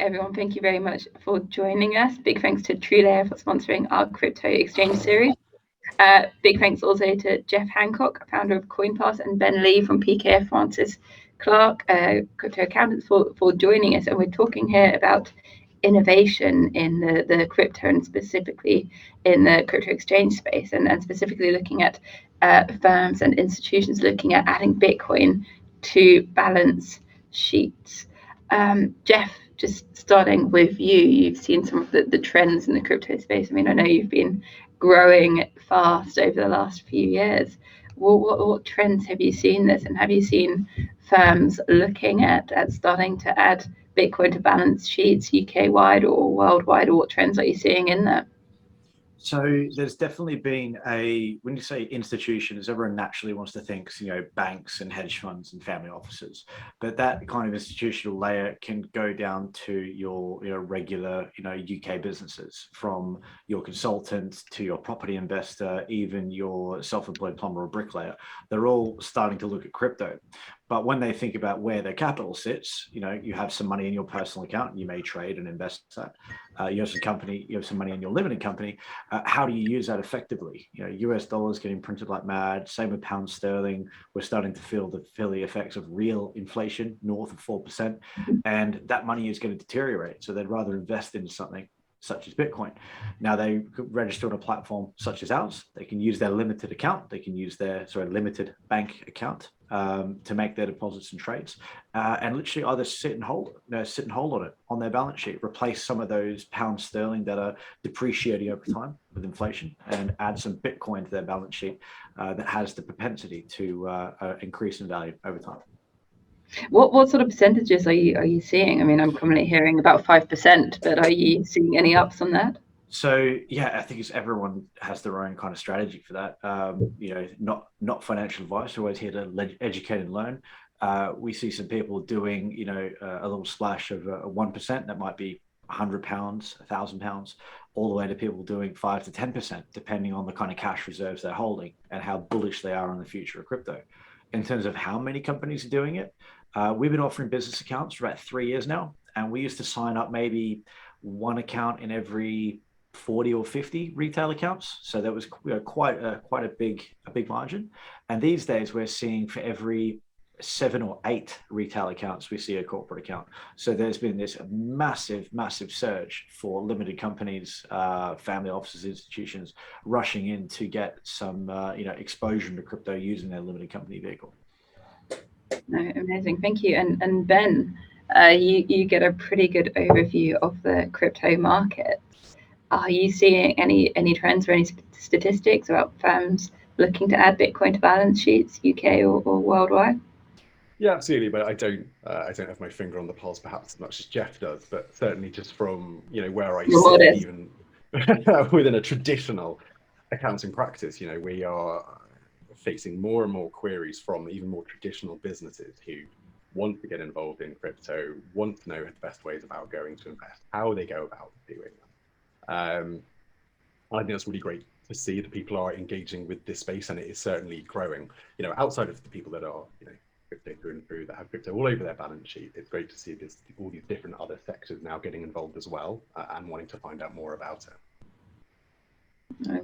everyone. Thank you very much for joining us. Big thanks to TrueLayer for sponsoring our crypto exchange series. Big thanks also to Jeff Hancock, founder of CoinPass, and Ben Lee from PKF-Francis Clark, crypto accountants, for joining us. And we're talking here about innovation in the crypto and specifically in the crypto exchange space, and specifically looking at firms and institutions looking at adding Bitcoin to balance sheets. Jeff, just starting with you, you've seen some of the trends in the crypto space. I mean, I know you've been growing fast over the last few years. What trends have you seen this, and have you seen firms looking at starting to add Bitcoin to balance sheets UK wide or worldwide, or what trends are you seeing in there? So there's definitely been when you say institutions, everyone naturally wants to think, banks and hedge funds and family offices, but that kind of institutional layer can go down to your regular, UK businesses, from your consultant to your property investor, even your self-employed plumber or bricklayer. They're all starting to look at crypto. But when they think about where their capital sits, you have some money in your personal account, you may trade and invest that. You have some money in your limited company. How do you use that effectively? US dollars getting printed like mad. Same with pound sterling. We're starting to feel the effects of real inflation north of 4%, and that money is going to deteriorate. So they'd rather invest into something such as Bitcoin. Now they register on a platform such as ours. They can use their limited account. They can use their limited bank account to make their deposits and trades, and literally either sit and hold on it on their balance sheet, replace some of those pound sterling that are depreciating over time with inflation, and add some Bitcoin to their balance sheet that has the propensity to increase in value over time. What sort of percentages are you seeing? I mean, I'm commonly hearing about 5%, but are you seeing any ups on that? So yeah, I think everyone has their own kind of strategy for that. Not financial advice. We're always here to educate and learn. We see some people doing, a little splash of 1%. That might be £100, £1,000, all the way to people doing 5 to 10%, depending on the kind of cash reserves they're holding and how bullish they are on the future of crypto. In terms of how many companies are doing it, we've been offering business accounts for about 3 years now, and we used to sign up maybe one account in every 40 or 50 retail accounts. So that was quite a big margin. And these days we're seeing for every 7 or 8 retail accounts, we see a corporate account. So there's been this massive surge for limited companies, family offices, institutions rushing in to get some exposure to crypto using their limited company vehicle. No, amazing, thank you. And Ben, you get a pretty good overview of the crypto market. Are you seeing any trends or any statistics about firms looking to add Bitcoin to balance sheets, UK or worldwide? Yeah, absolutely. But I don't have my finger on the pulse perhaps as much as Jeff does. But certainly just from where I sit, even within a traditional accounting practice, we are facing more and more queries from even more traditional businesses who want to get involved in crypto, want to know the best ways about going to invest, how they go about doing that. I think that's really great to see that people are engaging with this space, and it is certainly growing. Outside of the people that are, crypto through and through, that have crypto all over their balance sheet, it's great to see all these different other sectors now getting involved as well, and wanting to find out more about it.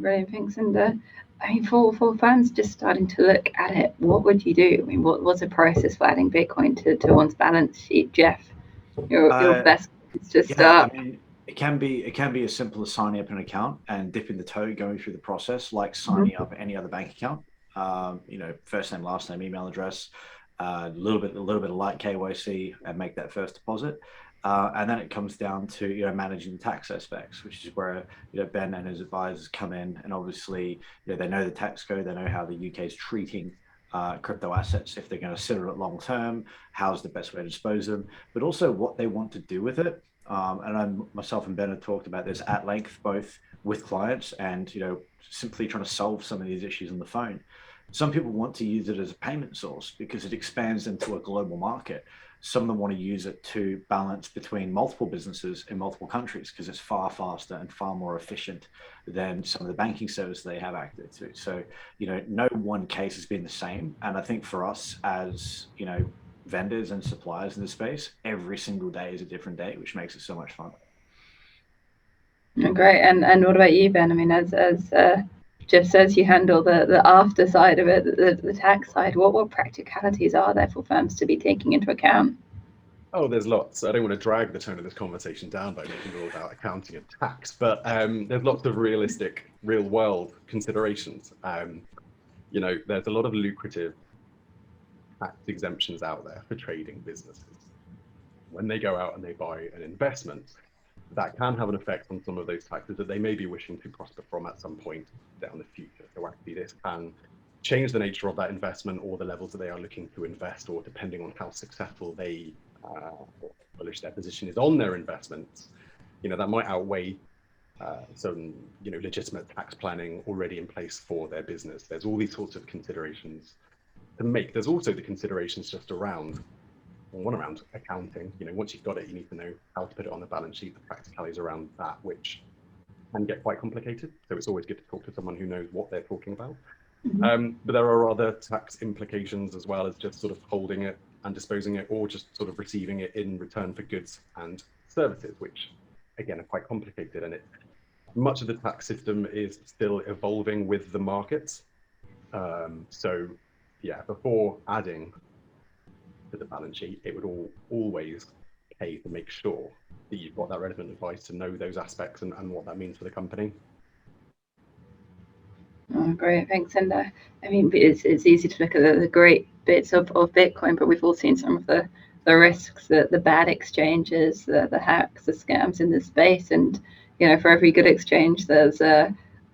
Brilliant, thanks. And I mean, for fans just starting to look at it, what would you do? I mean, what's the process for adding Bitcoin to one's balance sheet, Jeff? Your best to start. I mean, it can be as simple as signing up an account and dipping the toe, going through the process like signing up any other bank account. First name, last name, email address, a little bit of light KYC, and make that first deposit. And then it comes down to managing the tax aspects, which is where Ben and his advisors come in, and obviously they know the tax code, they know how the UK is treating crypto assets, if they're going to sit on it long term, how's the best way to dispose of them, but also what they want to do with it. And myself and Ben have talked about this at length, both with clients and simply trying to solve some of these issues on the phone. Some people want to use it as a payment source because it expands into a global market. Some of them want to use it to balance between multiple businesses in multiple countries because it's far faster and far more efficient than some of the banking services they have access to. So, no one case has been the same. And I think for us, as vendors and suppliers in the space. Every single day is a different day, which makes it so much fun. Great. And what about you, Ben? I mean, as Jeff says, you handle the after side of it, the tax side. What practicalities are there for firms to be taking into account? Oh, there's lots. I don't want to drag the tone of this conversation down by making it all about accounting and tax, but there's lots of realistic, real-world considerations. There's a lot of lucrative tax exemptions out there for trading businesses. When they go out and they buy an investment, that can have an effect on some of those taxes that they may be wishing to prosper from at some point down the future. So actually, this can change the nature of that investment or the levels that they are looking to invest, or depending on how successful they or bullish their position is on their investments, that might outweigh some legitimate tax planning already in place for their business. There's all these sorts of considerations to make. There's also the considerations just around accounting. Once you've got it, you need to know how to put it on the balance sheet, the practicalities around that, which can get quite complicated. So it's always good to talk to someone who knows what they're talking about. But there are other tax implications as well as just sort of holding it and disposing it, or just sort of receiving it in return for goods and services, which again are quite complicated. And much of the tax system is still evolving with the markets. So yeah, before adding to the balance sheet, it would always pay to make sure that you've got that relevant advice to know those aspects and what that means for the company. Oh, great, thanks. And I mean, it's easy to look at the great bits of Bitcoin, but we've all seen some of the risks, the bad exchanges, the hacks, the scams in this space. And for every good exchange, there's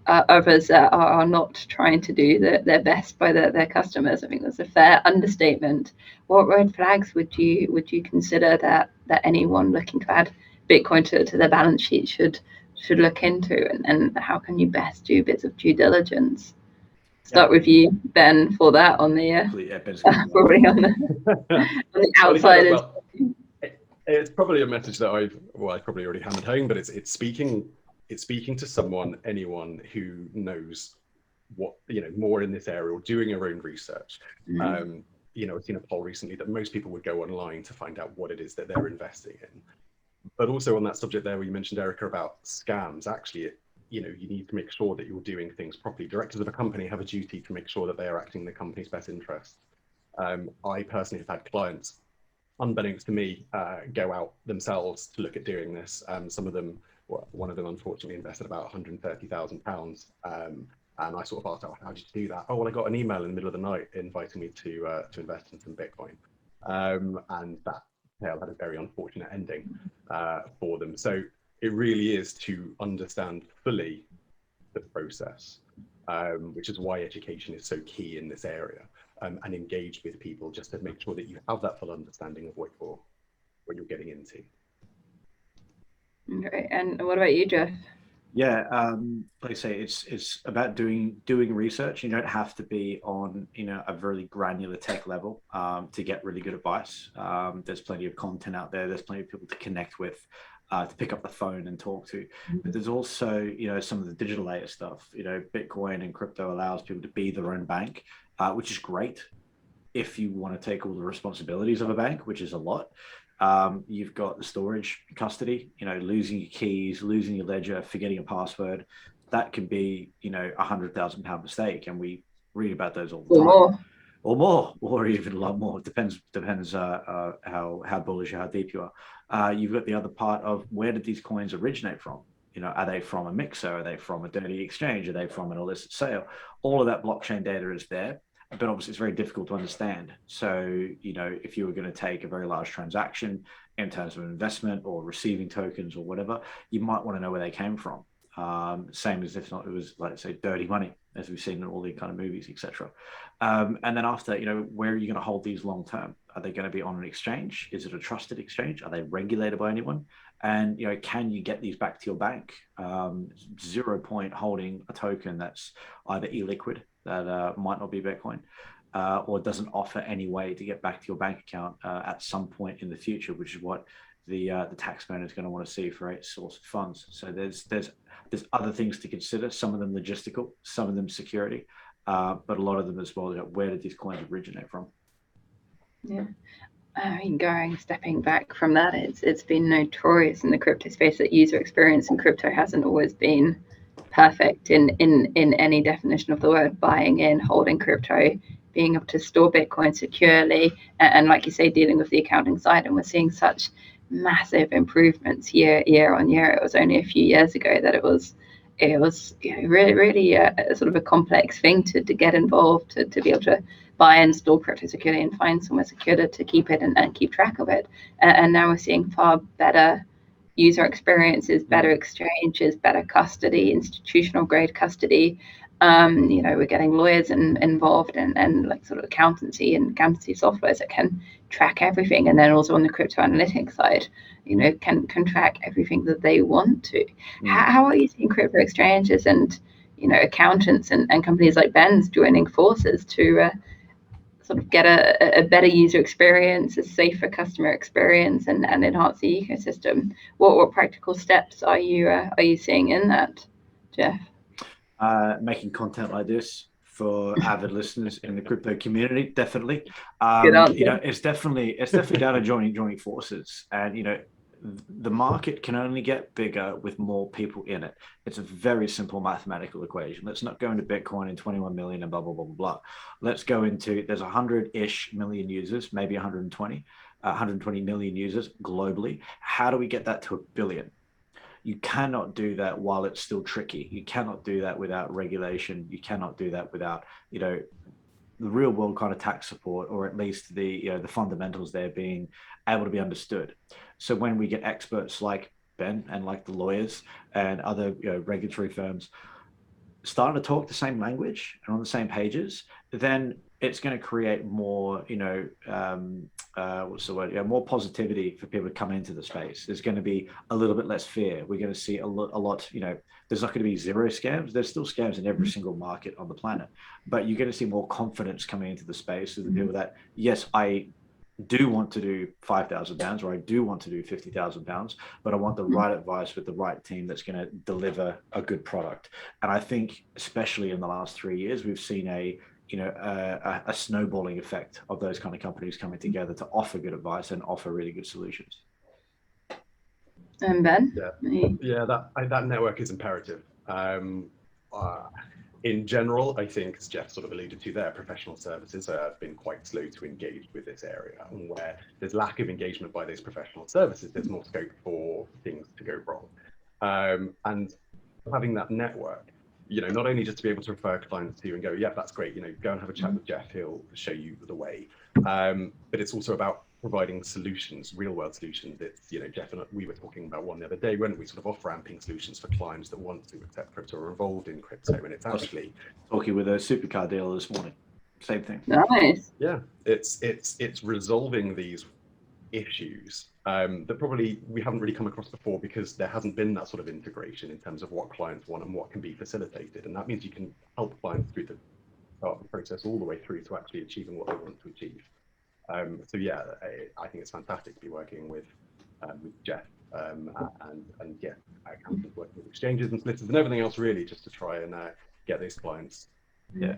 others that are not trying to do their best by their customers. I think that's a fair understatement. What red flags would you consider that anyone looking to add Bitcoin to their balance sheet should look into, and how can you best do bits of due diligence? Start with you, Ben, for that on the probably on the outsiders. It's probably a message that I probably already hammered home, but it's speaking to anyone who knows what more in this area, or doing your own research. I've seen a poll recently that most people would go online to find out what it is that they're investing in. But also on that subject there, where you mentioned, Erica, about scams, actually, you need to make sure that you're doing things properly. Directors of a company have a duty to make sure that they are acting in the company's best interest. I personally have had clients, unbeknownst to me, go out themselves to look at doing this. Some of them, one of them unfortunately invested about £130,000. And I sort of asked, how did you do that? Oh, well, I got an email in the middle of the night inviting me to invest in some Bitcoin. And that had a very unfortunate ending for them. So it really is to understand fully the process, which is why education is so key in this area, and engage with people just to make sure that you have that full understanding of what you're getting into. Great. And what about you, Jeff? Yeah, like I say, it's about doing research. You don't have to be on a really granular tech level to get really good advice. There's plenty of content out there. There's plenty of people to connect with, to pick up the phone and talk to. But there's also some of the digital layer stuff. Bitcoin and crypto allows people to be their own bank, which is great if you want to take all the responsibilities of a bank, which is a lot. You've got the storage, custody, losing your keys, losing your ledger, forgetting a password. That can be, £100,000 mistake. And we read about those all the time. Or more, or even a lot more. Depends how bullish or how deep you are. You've got the other part of, where did these coins originate from? Are they from a mixer? Are they from a dirty exchange? Are they from an illicit sale? All of that blockchain data is there. But obviously it's very difficult to understand. So, if you were going to take a very large transaction in terms of an investment or receiving tokens or whatever, you might want to know where they came from. Same as if not, it was, like, say, dirty money, as we've seen in all the kind of movies, etc. And then after, where are you going to hold these long term? Are they going to be on an exchange? Is it a trusted exchange? Are they regulated by anyone? And, can you get these back to your bank? 0 point holding a token that's either illiquid, that might not be Bitcoin, or doesn't offer any way to get back to your bank account at some point in the future, which is what the taxman is going to want to see for a source of funds. So there's other things to consider. Some of them logistical, some of them security, but a lot of them as well. Where did these coins originate from? Yeah. I mean, stepping back from that, it's been notorious in the crypto space that user experience in crypto hasn't always been perfect in any definition of the word. Buying in, holding crypto, being able to store Bitcoin securely, and like you say, dealing with the accounting side. And we're seeing such massive improvements year on year. It was only a few years ago that it was really a sort of a complex thing to get involved, to be able to buy and store crypto securely and find somewhere secure to keep it and keep track of it. And now we're seeing far better user experiences, better exchanges, better custody, institutional grade custody. We're getting lawyers involved and like sort of accountancy softwares that can track everything. And then also on the crypto analytics side, can track everything that they want to. How are you seeing crypto exchanges and, accountants and companies like Ben's joining forces to sort of get a better user experience, a safer customer experience, and enhance the ecosystem? What practical steps are you seeing in that, Jeff? Making content like this for avid listeners in the crypto community, definitely. Good answer. It's definitely down to joining forces, and the market can only get bigger with more people in it. It's a very simple mathematical equation. Let's not go into Bitcoin and 21 million and blah, blah, blah, blah, blah. Let's go into, there's 100-ish million users, maybe 120 million users globally. How do we get that to 1 billion? You cannot do that while it's still tricky. You cannot do that without regulation. You cannot do that without, the real world kind of tax support, or at least the fundamentals there being able to be understood. So when we get experts like Ben and like the lawyers and other regulatory firms starting to talk the same language and on the same pages, then it's going to create more, more positivity for people to come into the space. There's going to be a little bit less fear. We're going to see a lot, there's not going to be zero scams. There's still scams in every single market on the planet, but you're going to see more confidence coming into the space of the people that, yes, I do want to do £5,000 or I do want to do £50,000, but I want the right advice with the right team that's going to deliver a good product. And I think especially in the last 3 years, we've seen a snowballing effect of those kind of companies coming together to offer good advice and offer really good solutions. And Ben? Yeah, that network is imperative. In general, I think, as Jeff sort of alluded to there, professional services have been quite slow to engage with this area. And where there's lack of engagement by those professional services, there's more scope for things to go wrong. And having that network, not only just to be able to refer clients to you and go, yeah, that's great, go and have a chat with Jeff, he'll show you the way. But it's also about providing solutions, real world solutions. It's, Jeff and we were talking about one the other day, when we sort of off-ramping solutions for clients that want to accept crypto or involved in crypto. And it's actually talking with a supercar dealer this morning. Same thing. Nice. Yeah, it's resolving these issues that probably we haven't really come across before, because there hasn't been that sort of integration in terms of what clients want and what can be facilitated. And that means you can help clients through the start of the process all the way through to actually achieving what they want to achieve. So yeah, I think it's fantastic to be working with Jeff and accountants working with exchanges and solicitors and everything else, really, just to try and get those clients. Yeah,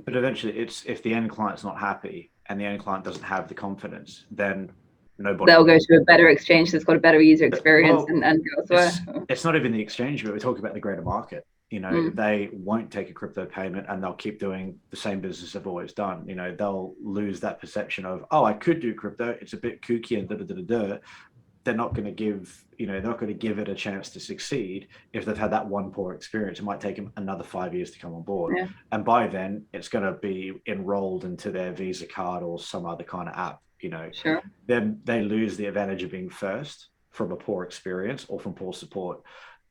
but eventually, it's if the end client's not happy and the end client doesn't have the confidence, then nobody. They'll go to a better exchange that's got a better user experience and go elsewhere. It's not even the exchange, but we're talking about the greater market. They won't take a crypto payment and they'll keep doing the same business they've always done. They'll lose that perception of, oh, I could do crypto. It's a bit kooky and da-da-da-da-da. They're not going to give, they're not going to give it a chance to succeed if they've had that one poor experience. It might take them another 5 years to come on board. Yeah. And by then it's going to be enrolled into their Visa card or some other kind of app, Sure. Then they lose the advantage of being first from a poor experience or from poor support.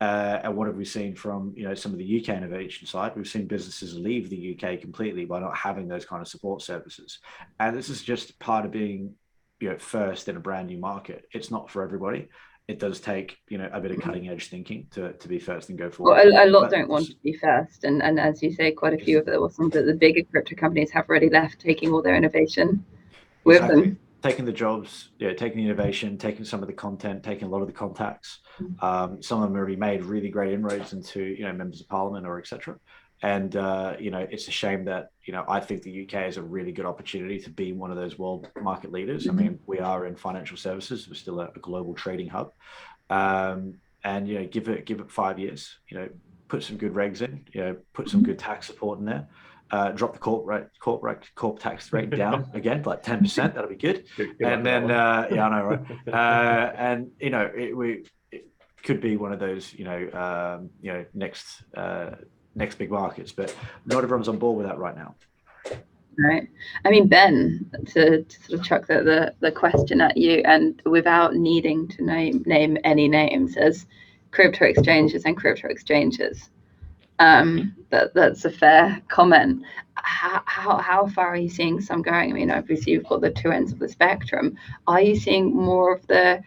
And what have we seen from some of the UK innovation side? We've seen businesses leave the UK completely by not having those kind of support services. And this is just part of being first in a brand new market. It's not for everybody. It does take a bit of cutting edge thinking to be first and go forward. Well, a lot don't want to be first, and as you say, quite a few of some of the bigger crypto companies have already left, taking all their innovation with them. taking the jobs, taking the innovation, taking some of the content, taking a lot of the contacts. Some of them have already made really great inroads into, members of parliament or etc. And, it's a shame that, I think the UK is a really good opportunity to be one of those world market leaders. I mean, we are in financial services. We're still a global trading hub. And, give it 5 years, put some good regs in, put some good tax support in there. Drop the corp tax rate down again, like 10%. That'll be good. And then, yeah, I know, right? And it could be one of those, next big markets, but not everyone's on board with that right now. Right. I mean, Ben, to sort of chuck the question at you, and without needing to name any names, as crypto exchanges and crypto exchanges. That's a fair comment. How far are you seeing some going? I mean, obviously you've got the two ends of the spectrum. Are you seeing more of the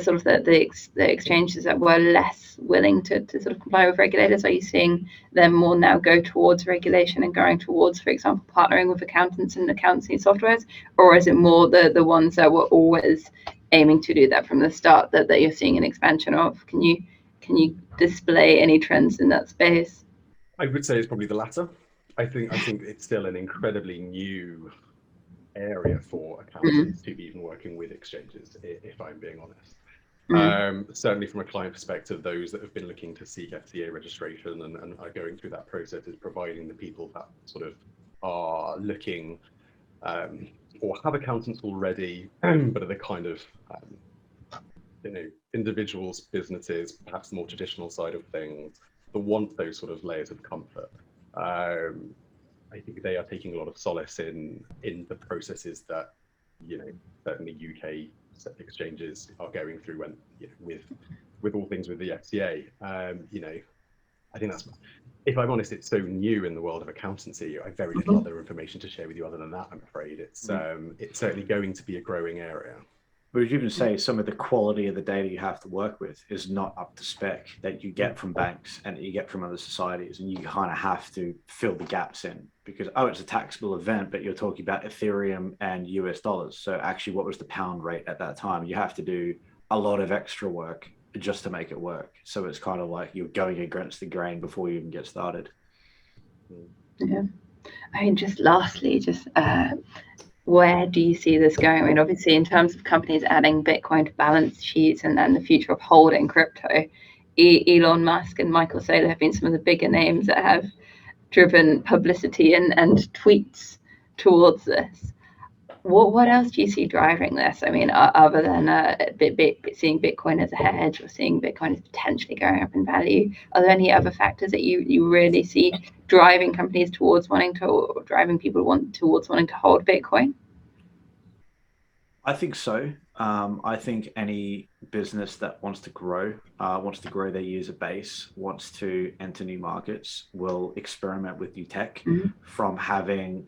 sort of the exchanges that were less willing to sort of comply with regulators? Are you seeing them more now go towards regulation and going towards, for example, partnering with accountants and accounting softwares, or is it more the ones that were always aiming to do that from the start that you're seeing an expansion of? Can you display any trends in that space? I would say it's probably the latter. I think it's still an incredibly new area for accountants to be even working with exchanges, if I'm being honest. Certainly from a client perspective, those that have been looking to seek FCA registration and are going through that process is providing the people that sort of are looking or have accountants already, but are the kind of individuals, businesses, perhaps the more traditional side of things, that want those sort of layers of comfort. I think they are taking a lot of solace in the processes that certainly UK exchanges are going through when with all things with the FCA. I think that's, if I'm honest, it's so new in the world of accountancy. I have very little other information to share with you other than that. I'm afraid it's certainly going to be a growing area. But as you can say, some of the quality of the data you have to work with is not up to spec that you get from banks and that you get from other societies. And you kind of have to fill the gaps in because, it's a taxable event, but you're talking about Ethereum and US dollars. So actually, what was the pound rate at that time? You have to do a lot of extra work just to make it work. So it's kind of like you're going against the grain before you even get started. Yeah. I mean, just lastly, where do you see this going? I mean, obviously, in terms of companies adding Bitcoin to balance sheets and the future of holding crypto, Elon Musk and Michael Saylor have been some of the bigger names that have driven publicity and tweets towards this. What else do you see driving this? I mean, other than seeing Bitcoin as a hedge or seeing Bitcoin as potentially going up in value, are there any other factors that you really see driving companies towards wanting to, or driving people towards wanting to hold Bitcoin? I think so. I think any business that wants to grow their user base, wants to enter new markets, will experiment with new tech from having,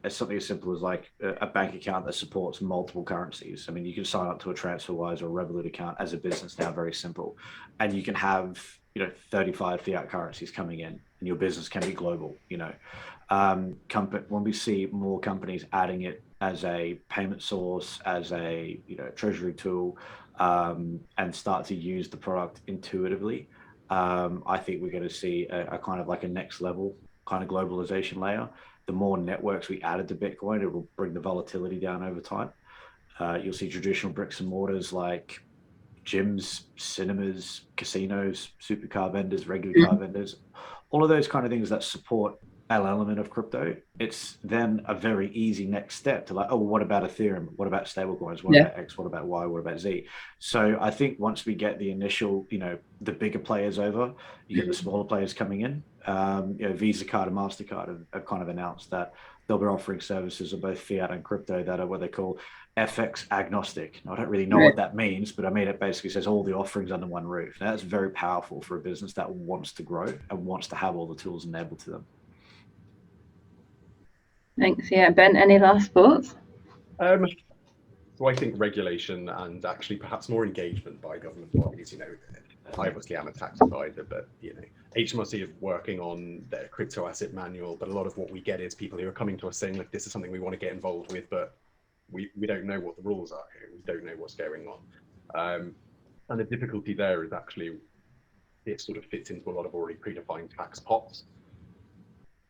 something as simple as like a bank account that supports multiple currencies. I mean, you can sign up to a TransferWise or a Revolut account as a business now, very simple. And you can have, 35 fiat currencies coming in and your business can be global, when we see more companies adding it as a payment source, as a treasury tool, and start to use the product intuitively, I think we're going to see a kind of like a next level kind of globalization layer. The more networks we added to Bitcoin, it will bring the volatility down over time. You'll see traditional bricks and mortars like gyms, cinemas, casinos, supercar vendors, regular car vendors, all of those kind of things that support an element of crypto. It's then a very easy next step to like, what about Ethereum? What about stablecoins? What about X? What about Y? What about Z? So I think once we get the initial, the bigger players over, you get the smaller players coming in. Visa card and MasterCard have kind of announced that they'll be offering services of both fiat and crypto that are what they call FX agnostic. Now, I don't really know what that means, but I mean, it basically says all the offerings under one roof. Now, that's very powerful for a business that wants to grow and wants to have all the tools enabled to them. Thanks. Yeah, Ben, any last thoughts? So I think regulation and actually perhaps more engagement by government bodies. I obviously am a tax advisor, but HMRC is working on their crypto asset manual. But a lot of what we get is people who are coming to us saying, "Look, this is something we want to get involved with, but We don't know what the rules are here. We don't know what's going on. And the difficulty there is actually it sort of fits into a lot of already predefined tax pots.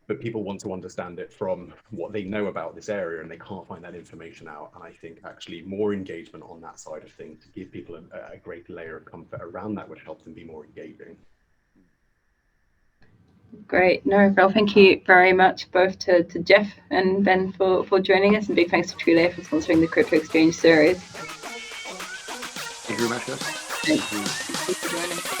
But people want to understand it from what they know about this area, and they can't find that information out. And I think actually more engagement on that side of things to give people a greater layer of comfort around that would help them be more engaging. Great. No, well, thank you very much both to Jeff and Ben for joining us, and big thanks to TrueLayer for sponsoring the Crypto Exchange series. Thank you very much, guys. Thanks for joining.